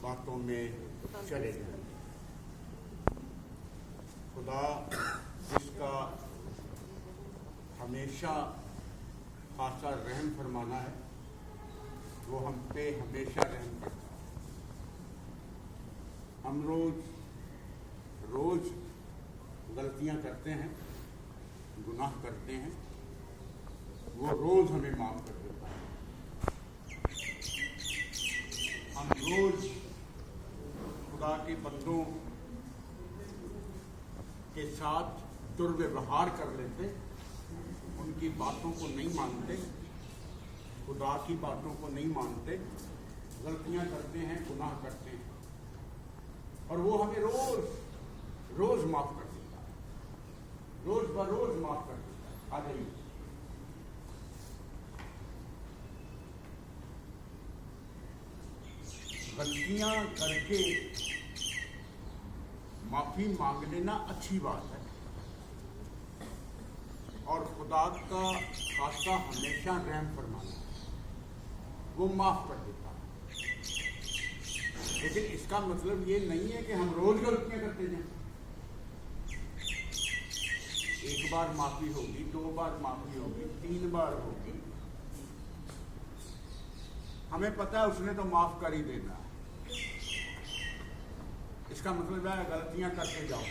बातों में चले जाएं। खुदा जिसका हमेशा खासा रहम फरमाना है, वो हम पे हमेशा रहम करता है। हम रोज गलतियां करते हैं, गुनाह करते हैं, वो रोज हमें माफ कर देता है। हम रोज खुदा के बंदों के साथ दुर्व्यवहार कर लेते, उनकी बातों को नहीं मानते, खुदा की बातों को नहीं मानते, गलतियां करते हैं, गुनाह करते हैं, और वो हमें रोज माफ कर देता है, रोज बरोज माफ कर देता है। आ जाइए। गलतियां करके माफी मांग लेना अच्छी बात है, और खुदा का खासा हमेशा रहम फरमाना, वो माफ कर देता है। लेकिन इसका मतलब ये नहीं है कि हम रोज गलतियां करते जाएं। एक बार माफी होगी, 2 बार माफी होगी, 3 बार होगी, हमें पता है उसने तो माफ कर ही देना है। इसका मतलब है गलतियां करते जाओ,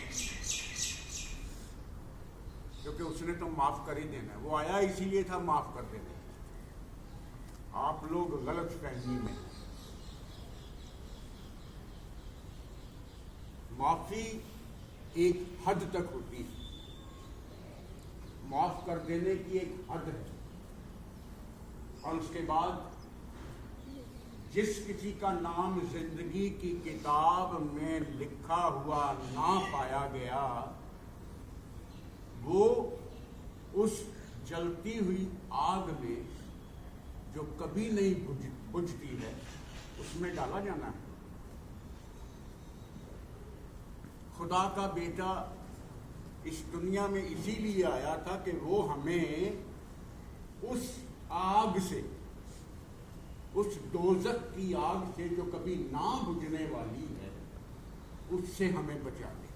क्योंकि उसने तो माफ कर ही देना है। वो आया इसीलिए था माफ कर देने। आप लोग गलत फहमी में, माफी एक हद तक होती है, माफ कर देने की एक हद है, और उसके बाद जिस किसी का नाम जिंदगी की किताब में लिखा हुआ ना पाया गया, वो उस जलती हुई आग में जो कभी नहीं बुझती है, उसमें डाला जाना है। खुदा का बेटा इस दुनिया में इसीलिए आया था कि वो हमें उस आग से, उस दोज़ख की आग से जो कभी ना बुझने वाली है, उससे हमें बचा ले।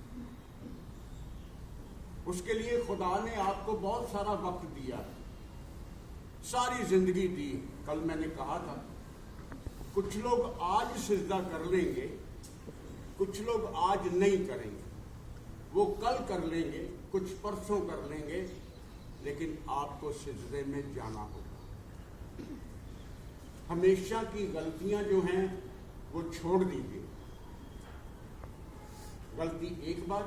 उसके लिए खुदा ने आपको बहुत सारा वक्त दिया है, सारी जिंदगी दी। कल मैंने कहा था, कुछ लोग आज सिजदा कर लेंगे, कुछ लोग आज नहीं करेंगे, वो कल कर लेंगे, कुछ परसों कर लेंगे, लेकिन आपको सिजदे में जाना होगा। हमेशा की गलतियां जो हैं वो छोड़ दीजिए। गलती एक बार,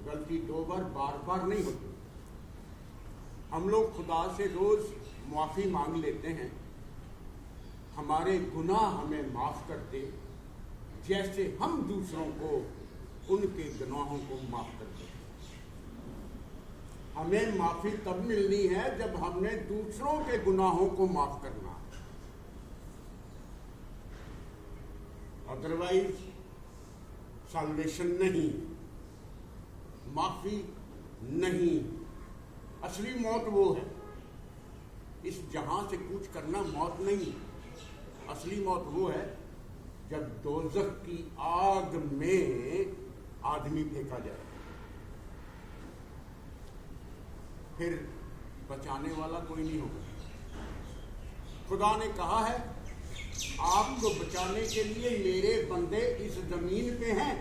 गलती 2 बार, बार बार नहीं होती। हम लोग खुदा से रोज माफी मांग लेते हैं, हमारे गुनाह हमें माफ करते, जैसे हम दूसरों को उनके गुनाहों को माफ करते हैं। हमें माफी तब मिलनी है जब हमने दूसरों के गुनाहों को माफ करना है, अदरवाइज सल्वेशन नहीं, माफी नहीं। असली मौत वो है, इस जहां से कूच करना मौत नहीं। असली मौत वो है जब दोज़ख की आग में आदमी फेंका जाए, फिर बचाने वाला कोई नहीं होगा। खुदा ने कहा है, आपको बचाने के लिए मेरे बंदे इस जमीन पे हैं,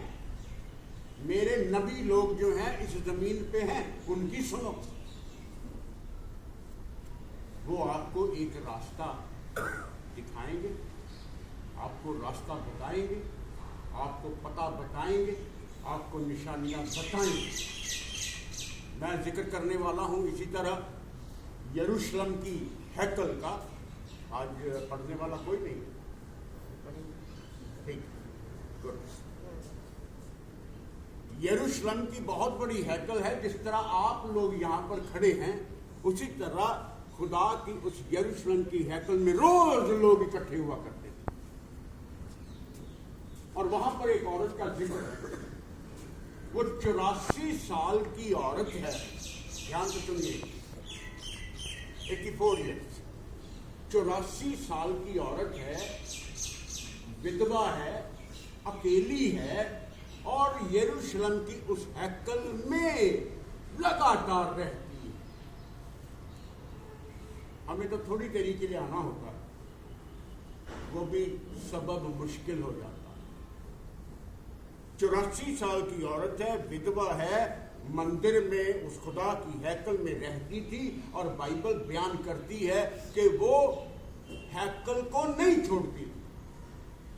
मेरे नबी लोग जो हैं इस जमीन पे हैं, उनकी सुनो। वो आपको एक रास्ता दिखाएंगे, आपको रास्ता बताएंगे, आपको पता बताएंगे, आपको निशानियां बताएंगे। मैं जिक्र करने वाला हूं इसी तरह यरूशलेम की हैकल का। आज पढ़ने वाला कोई नहीं? ठीक, गुड। यरूशलेम की बहुत बड़ी हैकल है। जिस तरह आप लोग यहाँ पर खड़े हैं, उसी तरह खुदा की उस यरूशलेम की हैकल में रोज लोग इकट्ठे हुआ करते थे, और वहां पर एक औरत का जिक्र है। वो 84 साल की औरत है, ध्यान से सुनिए, 84 ईयर्स, 84 साल की औरत है, विधवा है, अकेली है और यरूशलेम की उस हैकल में लगातार रहती है। हमें तो थोड़ी देरी के लिए आना होता है, वो भी सबब मुश्किल हो जाता है। 84 साल की औरत है, विधवा है, मंदिर में उस खुदा की हैकल में रहती थी और बाइबल बयान करती है कि वो हैकल को नहीं छोड़ती।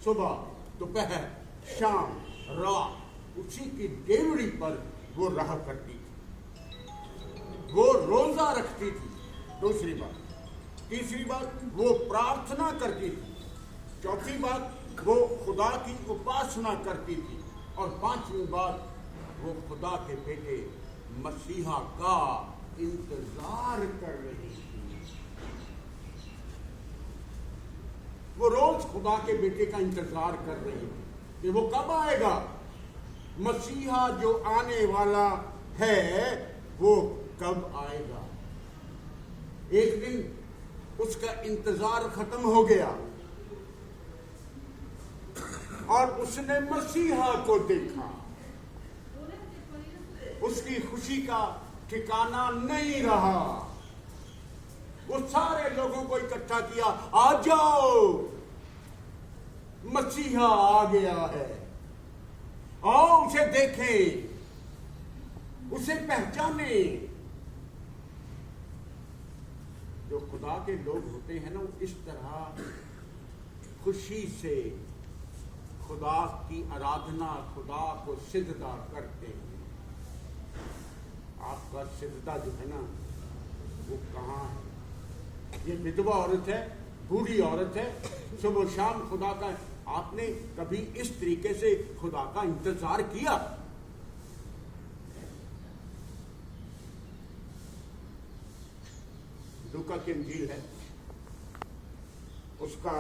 सुबह, दोपहर, शाम, रात उसी की डेवड़ी पर वो रहा करती थी। वो रोजा रखती थी। दूसरी बात। तीसरी बात, वो प्रार्थना करती थी। चौथी बात, वो खुदा की उपासना करती थी। और पांचवी बात, वो खुदा के बेटे मसीहा का इंतजार कर रही थी। वो रोज खुदा के बेटे का इंतजार कर रही थी कि वो कब आएगा। मसीहा जो आने वाला है वो कब आएगा। एक दिन उसका इंतजार खत्म हो गया और उसने मसीहा को देखा। उसकी खुशी का ठिकाना नहीं रहा। वो सारे लोगों को इकट्ठा किया, आ जाओ, मसीहा आ गया है, आओ उसे देखें, उसे पहचाने। जो खुदा के लोग होते हैं ना, वो इस तरह खुशी से खुदा की आराधना, खुदा को सिजदा करते हैं। आपका सिजदा जो है ना, वो कहाँ है? ये विधवा औरत है, बूढ़ी औरत है, सुबह शाम खुदा का। आपने कभी इस तरीके से खुदा का इंतजार किया? लूका की इंजील है, उसका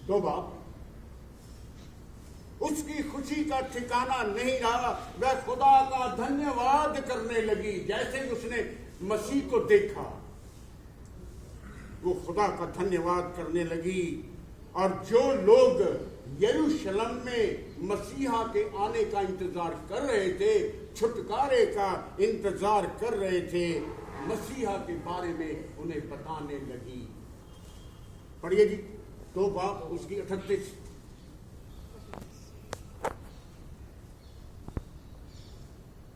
2 बाब। उसकी खुशी का ठिकाना नहीं रहा। वह खुदा का धन्यवाद करने लगी। जैसे ही उसने मसीह को देखा, वो खुदा का धन्यवाद करने लगी। और जो लोग यरूशलेम में मसीहा के आने का इंतजार कर रहे थे, छुटकारे का इंतजार कर रहे थे, मसीहा के बारे में उन्हें बताने लगी। पढ़िए जी, 2 बाब उसकी 38।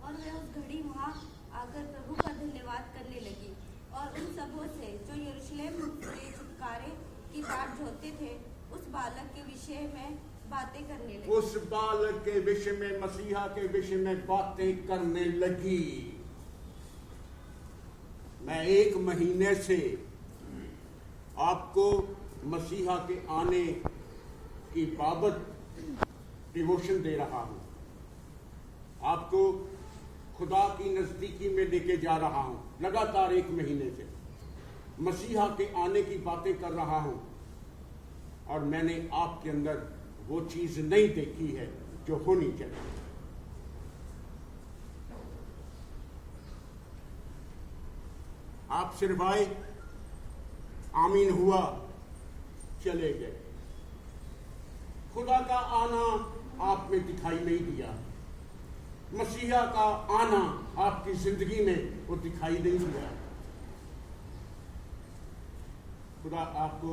और वे उस घड़ी वहां आकर प्रभु का धन्यवाद करने लगी और उन सबों से जो यरूशलेम के छुटकारे की बाट जोहते थे, उस बालक के विषय में बातें करने लगी। उस बालक के विषय में, मसीहा के विषय में बातें करने लगी। मैं 1 महीने से आपको मसीहा के आने की बाबत डिवोशन दे रहा हूं। आपको खुदा की नजदीकी में लेके जा रहा हूं। लगातार 1 महीने से मसीहा के आने की बातें कर रहा हूं और मैंने आपके अंदर वो चीज नहीं देखी है जो होनी चाहिए। आप सिर्फ आए, आमीन हुआ, चले गए। खुदा का आना आप में दिखाई नहीं दिया। मसीहा का आना आपकी जिंदगी में वो दिखाई नहीं दिया। खुदा आपको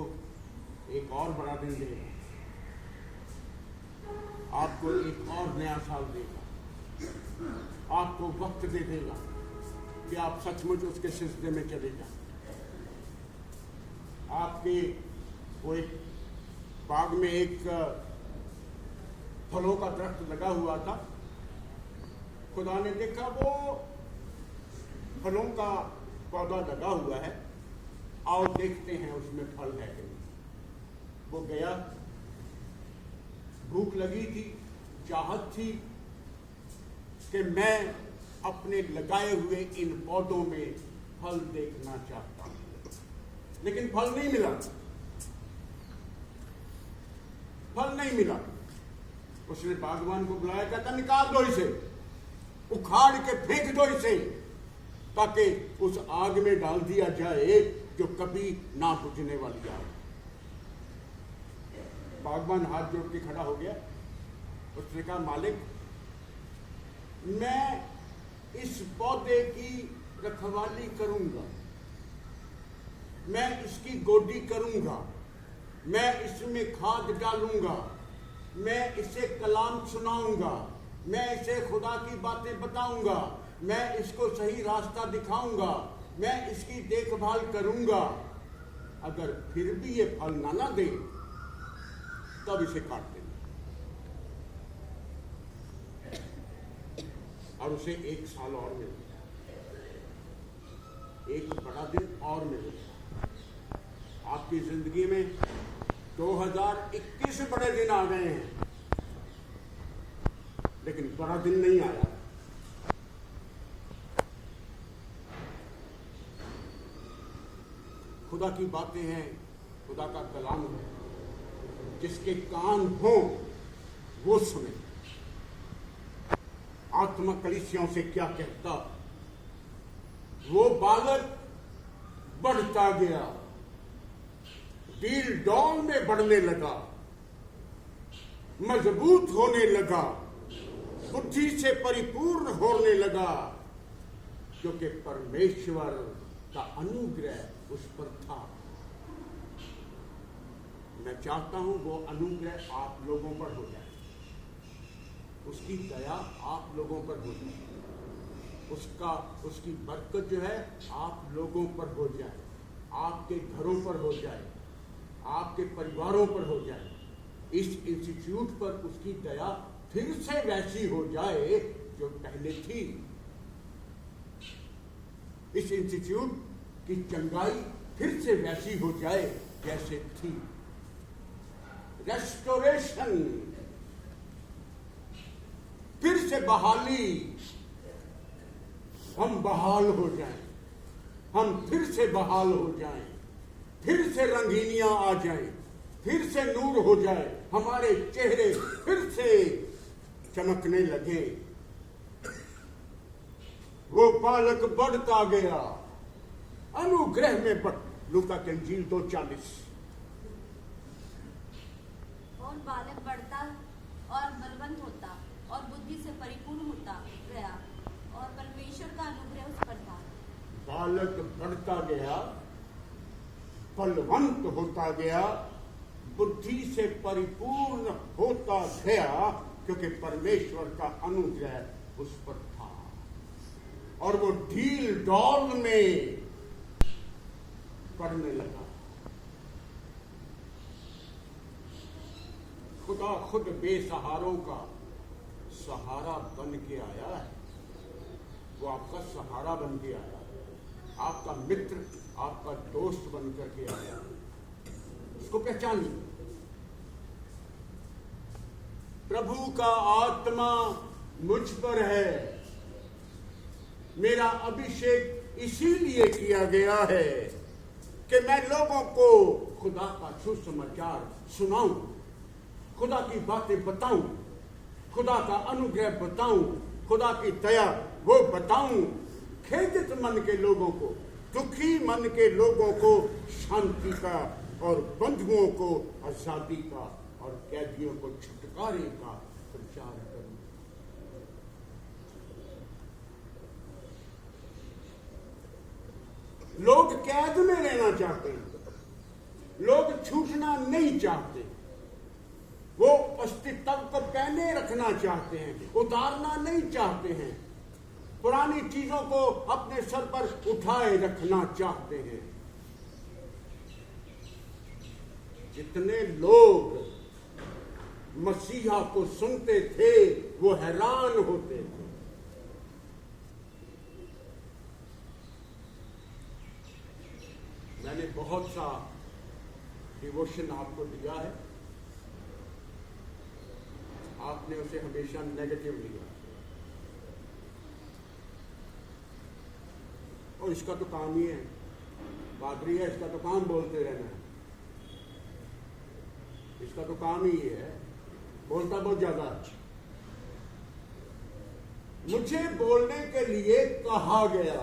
एक और बड़ा दिन देगा, आपको एक और नया साल देगा, आपको वक्त दे देगा कि आप सचमुच उसके सिजदे में चले जाएं। आपके वो एक बाग में एक फलों का दरख्त लगा हुआ था। खुदा ने देखा वो फलों का पौधा लगा हुआ है, आओ देखते हैं उसमें फल है कि नहीं। वो गया, भूख लगी थी, चाहत थी कि मैं अपने लगाए हुए इन पौधों में फल देखना चाहता हूं, लेकिन फल नहीं मिला। फल नहीं मिला। उसने बागवान को बुलाया, कहता निकाल दो इसे, उखाड़ के फेंक दो इसे, ताकि उस आग में डाल दिया जाए जो कभी ना बुझने वाली आग। बागबान हाथ जोड़ के खड़ा हो गया। उसने कहा, मालिक, मैं इस पौधे की रखवाली करूंगा, मैं इसकी गोडी करूंगा, मैं इसमें खाद डालूंगा, मैं इसे कलाम सुनाऊंगा, मैं इसे खुदा की बातें बताऊंगा, मैं इसको सही रास्ता दिखाऊंगा, मैं इसकी देखभाल करूंगा। अगर फिर भी ये फल ना दे तब इसे काट देना। और उसे 1 साल और मिल गया, एक बड़ा दिन और मिल गया। आपकी जिंदगी में 2021 बड़े दिन आ गए हैं, लेकिन बड़ा दिन नहीं आया। खुदा की बातें हैं, खुदा का कलाम है, जिसके कान हो वो सुने। आत्मा कलीसियाओं से क्या कहता? वो बालक बढ़ता गया, डील डॉल में बढ़ने लगा, मजबूत होने लगा, बुद्धि से परिपूर्ण होने लगा, क्योंकि परमेश्वर का अनुग्रह उस पर था। मैं चाहता हूं वो अनुग्रह आप लोगों पर हो जाए, उसकी दया आप लोगों पर हो जाए, उसकी बरकत जो है आप लोगों पर हो जाए, आपके घरों पर हो जाए, आपके परिवारों पर हो जाए। इस इंस्टीट्यूट पर उसकी दया फिर से वैसी हो जाए जो पहले थी। इस इंस्टीट्यूट की चंगाई फिर से वैसी हो जाए जैसे थी। रेस्टोरेशन, फिर से बहाली, हम बहाल हो जाएं, हम फिर से बहाल हो जाएं, फिर से रंगीनियां आ जाएं, फिर से नूर हो जाए, हमारे चेहरे फिर से चमकने लगे। वो बालक बढ़ता गया, अनुग्रह में बढ़। लूका की इंजील 2:40। और बालक बढ़ता और बलवंत होता और बुद्धि से परिपूर्ण होता गया, और परमेश्वर का अनुग्रह उस पर था। बालक बढ़ता गया, बलवंत होता गया, बुद्धि से परिपूर्ण होता गया, क्योंकि परमेश्वर का अनुग्रह उस पर था। और वो ढील डौल में पढ़ने लगा। खुदा खुद बेसहारों का सहारा बन के आया है। वो आपका सहारा बन के आया, आपका मित्र, आपका दोस्त बन करके आया। उसको पहचानिए। प्रभु का आत्मा मुझ पर है, मेरा अभिषेक इसीलिए किया गया है कि मैं लोगों को खुदा का सुसमाचार सुनाऊं, खुदा की बातें बताऊं, खुदा का अनुग्रह बताऊं, खुदा की दया वो बताऊं। खेदित मन के लोगों को, दुखी मन के लोगों को शांति का, और बंधुओं को आजादी का, और कैदियों को छुटकारे का प्रचार करूं। लोग कैद में रहना चाहते हैं, लोग छूटना नहीं चाहते, वो अस्तित्व को पहने रखना चाहते हैं, उतारना नहीं चाहते हैं, पुरानी चीजों को अपने सर पर उठाए रखना चाहते हैं। जितने लोग मसीहा को सुनते थे वो हैरान होते थे। मैंने बहुत सा डिवोशन आपको दिया है, आपने उसे हमेशा नेगेटिव लिया, और इसका तो काम ही है, पादरी है, इसका तो काम बोलते रहना है, इसका तो काम ही है, बोलता बहुत ज्यादा है। मुझे बोलने के लिए कहा गया,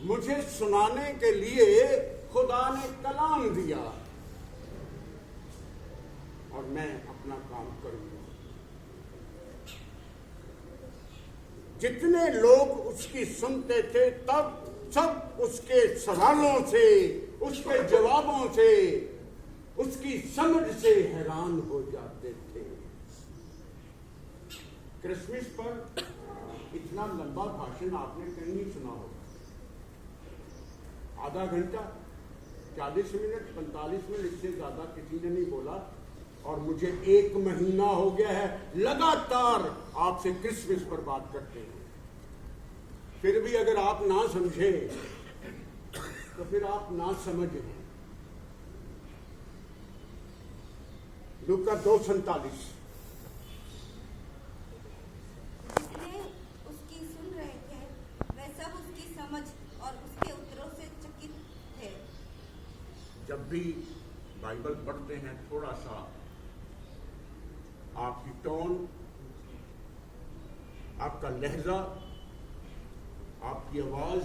मुझे सुनाने के लिए खुदा ने कलाम दिया, और मैं अपना काम करूंगा। जितने लोग उसकी सुनते थे तब सब उसके सवालों से, उसके जवाबों से, उसकी समझ से हैरान हो जाते थे। क्रिसमस पर इतना लंबा भाषण आपने कहीं नहीं सुना होगा। आधा घंटा, 40 मिनट, 45 मिनट, इससे ज्यादा किसी ने नहीं बोला। और मुझे 1 महीना हो गया है लगातार आपसे क्रिसमस पर बात करते हैं। फिर भी अगर आप ना समझे तो फिर आप ना समझ हैं। लूका 2:47। जितने उसकी सुन रहे थे वे सब उसकी समझ और उसके उत्तरों से चकित थे। जब भी बाइबल पढ़ते हैं थोड़ा सा आपकी टोन, आपका लहजा, आपकी आवाज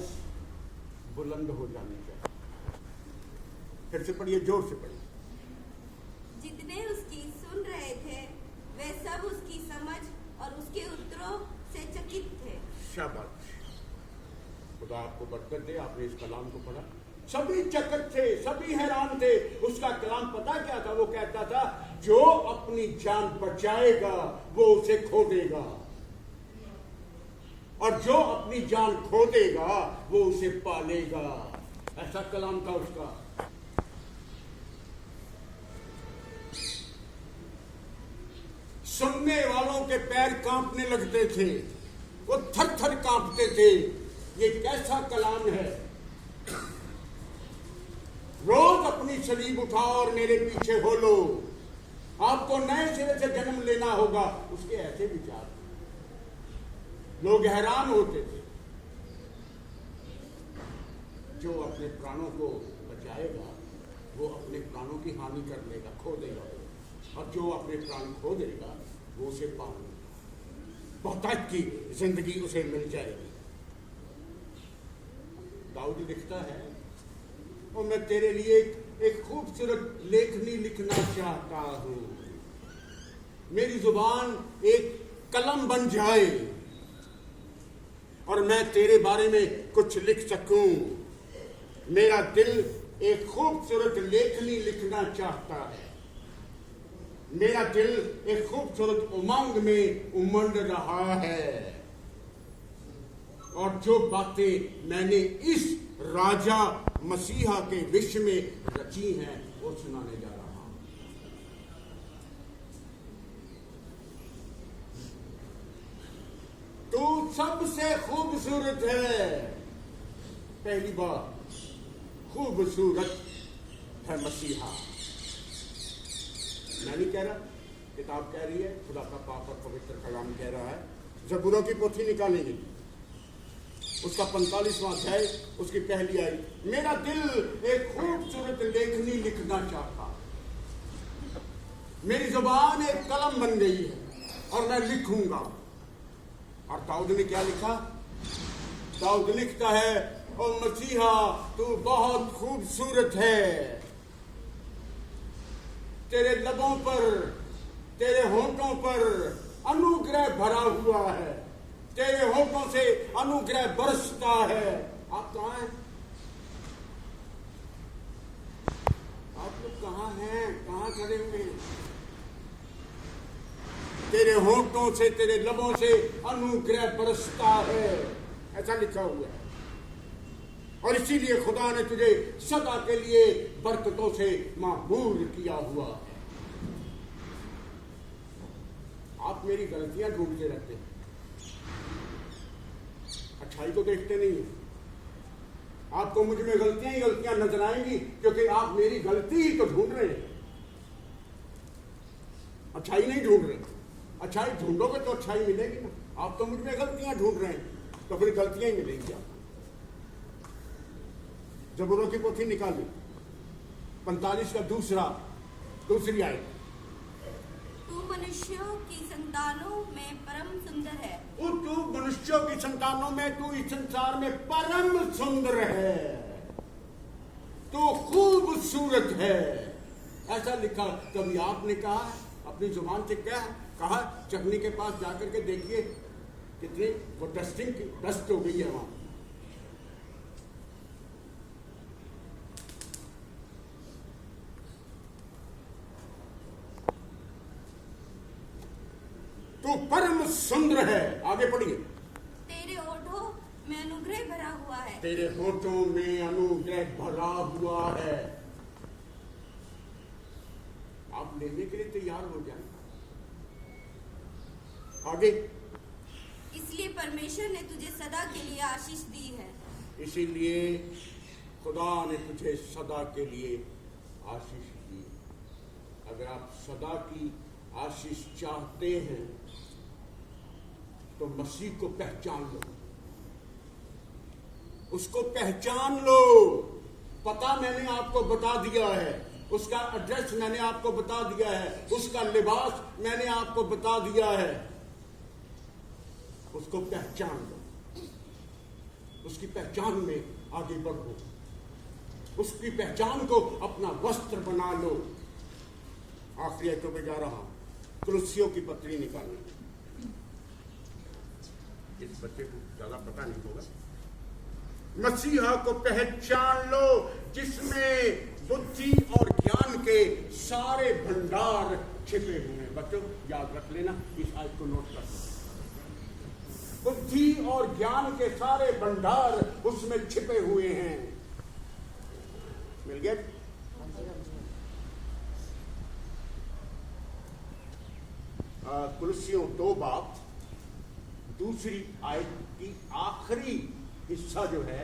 बुलंद हो जानी चाहिए। फिर से पढ़िए, जोर से पढ़िए। जितने उसकी सुन रहे थे वे सब उसकी समझ और उसके उत्तरों से चकित थे। शाबाश, खुदा आपको बरकत दे। आपने इस कलाम को पढ़ा, सभी चकित थे, सभी हैरान थे। उसका कलाम पता क्या था? वो कहता था जो अपनी जान बचाएगा वो उसे खो देगा, और जो अपनी जान खो देगा वो उसे पालेगा। ऐसा कलाम था उसका। सुनने वालों के पैर कांपने लगते थे, वो थर थर कांपते थे। ये कैसा कलाम है? रोज अपनी सलीब उठाओ और मेरे पीछे हो लो। आपको नए सिरे से जन्म लेना होगा। उसके ऐसे विचार, लोग हैरान होते थे। जो अपने प्राणों को बचाएगा वो अपने प्राणों की हानि कर लेगा, खो देगा, और जो अपने प्राण खो देगा वो उसे पाएगा। बहुतायत की जिंदगी उसे मिल जाएगी। दाऊद लिखता है, और मैं तेरे लिए एक खूबसूरत लेखनी लिखना चाहता हूं। मेरी जुबान एक कलम बन जाए और मैं तेरे बारे में कुछ लिख सकूं। मेरा दिल एक खूबसूरत लेखनी लिखना चाहता है। मेरा दिल एक खूबसूरत उमंग में उमड़ रहा है। और जो बातें मैंने इस राजा मसीहा के विश्व में रची हैं वो सुनाने जा रहा हूं। तू सबसे खूबसूरत है। पहली बार, खूबसूरत है मसीहा। मैं नहीं कह रहा, किताब कह रही है, खुदा का पाक और पवित्र कलाम कह रहा है। ज़बूरों की पोथी निकालेंगे, उसका 45वां अध्याय, उसकी पहली आई, मेरा दिल एक खूबसूरत लेखनी लिखना चाहता। मेरी जुबान एक कलम बन गई है और मैं लिखूंगा। और दाऊद ने क्या लिखा? दाऊद लिखता है, ओ मसीहा तू बहुत खूबसूरत है। तेरे लबों पर, तेरे होंठों पर अनुग्रह भरा हुआ है। तेरे होठों से अनुग्रह बरसता है। आप कहां हैं? आप लोग कहां हैं? कहां खड़े हुए हैं? तेरे होठों से, तेरे लबों से अनुग्रह बरसता है, ऐसा लिखा हुआ है। और इसीलिए खुदा ने तुझे सदा के लिए बरकतों से मामूर किया हुआ है। आप मेरी गलतियां ढूंढते रहते हैं, अच्छाई को देखते नहीं है। आपको मुझ में गलतियां ही गलतियां नजर आएंगी क्योंकि आप मेरी गलती ही तो ढूंढ रहे हैं, अच्छाई नहीं ढूंढ रहे। अच्छाई ढूंढोगे तो अच्छाई मिलेगी ना। आप तो मुझ में गलतियां ढूंढ रहे हैं तो फिर गलतियां ही मिलेंगी आपको। ज़बूरों की पोथी निकाली, 45 का दूसरी आयत। तू मनुष्यों की संतानों में परम सुंदर है। तू मनुष्यों की संतानों में, तू इस संसार में परम सुंदर है, तो खूबसूरत है, ऐसा लिखा। कभी आपने कहा अपनी जुबान से क्या कहा, चटनी के पास जाकर के देखिए कितनी वो डस्ट हो गई है वहां। तो परम सुंदर है। आगे पढ़िए। तेरे होठों में अनुग्रह भरा हुआ है। तेरे होठों में अनुग्रह भरा हुआ है। आप लेने के लिए तैयार हो जाए। आगे। इसलिए परमेश्वर ने तुझे सदा के लिए आशीष दी है। इसीलिए खुदा ने तुझे सदा के लिए आशीष दी। अगर आप सदा की आशीष चाहते हैं तो मसीह को पहचान लो, उसको पहचान लो। पता मैंने आपको बता दिया है, उसका एड्रेस मैंने आपको बता दिया है, उसका लिबास मैंने आपको बता दिया है। उसको पहचान लो, उसकी पहचान में आगे बढ़ो, उसकी पहचान को अपना वस्त्र बना लो। आखिरी आयतों पे जा रहा हूं, कुलुस्सियों की पत्री निकालने। इस बच्चे को ज्यादा पता नहीं होगा। मसीहा को पहचान लो जिसमें बुद्धि और ज्ञान के सारे भंडार छिपे हुए हैं। बच्चों याद रख लेना, इस आयत को नोट कर। बुद्धि और ज्ञान के सारे भंडार उसमें छिपे हुए हैं। मिल गया? कुलुस्सियों 2 बाब दूसरी आयत की आखिरी हिस्सा जो है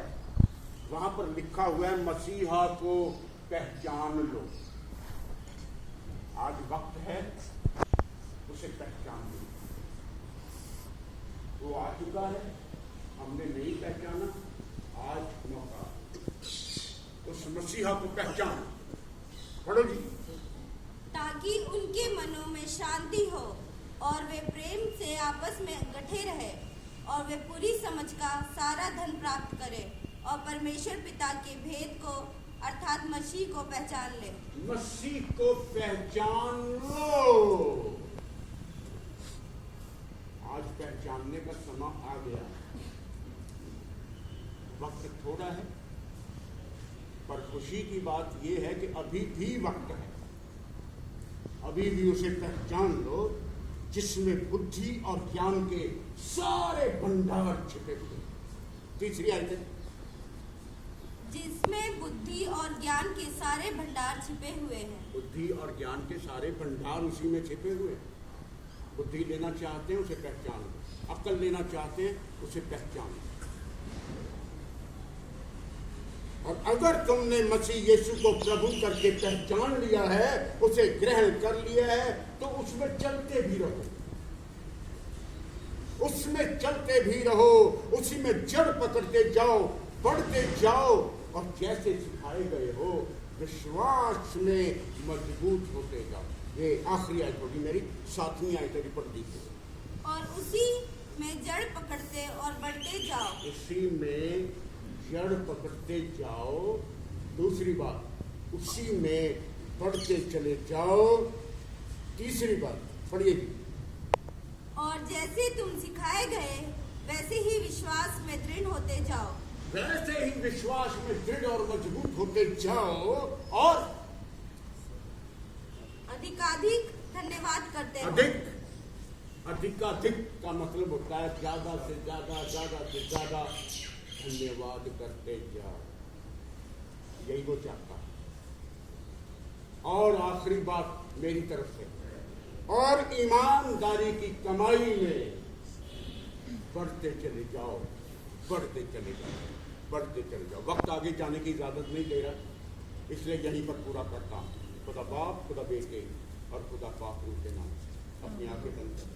वहां पर लिखा हुआ है मसीहा को पहचान लो। आज वक्त है उसे पहचान लो। वो आ चुका है, हमने नहीं पहचाना, आज मौका उस मसीहा को पहचान। पढ़ो जी। ताकि उनके मनों में शांति हो और वे प्रेम से आपस में गठे रहे और वे पूरी समझ का सारा धन प्राप्त करें और परमेश्वर पिता के भेद को अर्थात मसीह को पहचान ले। मसीह को पहचान लो। आज पहचानने का समय आ गया। वक्त थोड़ा है, पर खुशी की बात यह है कि अभी भी वक्त है। अभी भी उसे पहचान लो जिसमें बुद्धि और ज्ञान के सारे भंडार छिपे हुए। तीसरी आयत, जिसमें बुद्धि और ज्ञान के सारे भंडार छिपे हुए हैं। बुद्धि और ज्ञान के सारे भंडार उसी में छिपे हुए हैं। बुद्धि लेना चाहते हैं उसे पहचान लो, अक्ल लेना चाहते हैं उसे पहचान लो। और अगर तुमने मसीह यीशु को प्रभु करके पहचान लिया है, उसे ग्रहण कर लिया है, तो उसमें चलते भी रहो, उसमें चलते भी रहो, उसी में जड़ पकड़ते जाओ, बढ़ते जाओ और जैसे सिखाए गए हो विश्वास में मजबूत होते जाओ। ये आखिरी आयत होगी मेरी, 7वीं आयत अभी पढ़ दीजिए। और उसी में जड़ पकड़ते और बढ़ते जाओ। उसी में जड़ पकड़ते जाओ। दूसरी बात, उसी में बढ़ते चले जाओ। तीसरी बात पढ़िए। और जैसे तुम सिखाए गए वैसे ही विश्वास में दृढ़ होते जाओ। वैसे ही विश्वास में दृढ़ और मजबूत होते जाओ और अधिकाधिक धन्यवाद करते रहो। अधिकाधिक का मतलब होता है ज्यादा से ज्यादा, ज्यादा से ज्यादा धन्यवाद करते जाओ। यही वो चाहता है। और आखिरी बात मेरी तरफ से, और ईमानदारी की कमाई में बढ़ते चले जाओ, बढ़ते चले जाओ, बढ़ते चले जाओ। वक्त आगे जाने की इजाजत नहीं दे रहा, इसलिए यहीं पर पूरा करता हूं। खुदा बाप, खुदा बेटे और खुदा पाक उनके नाम। अपनी आंखें बंद कर।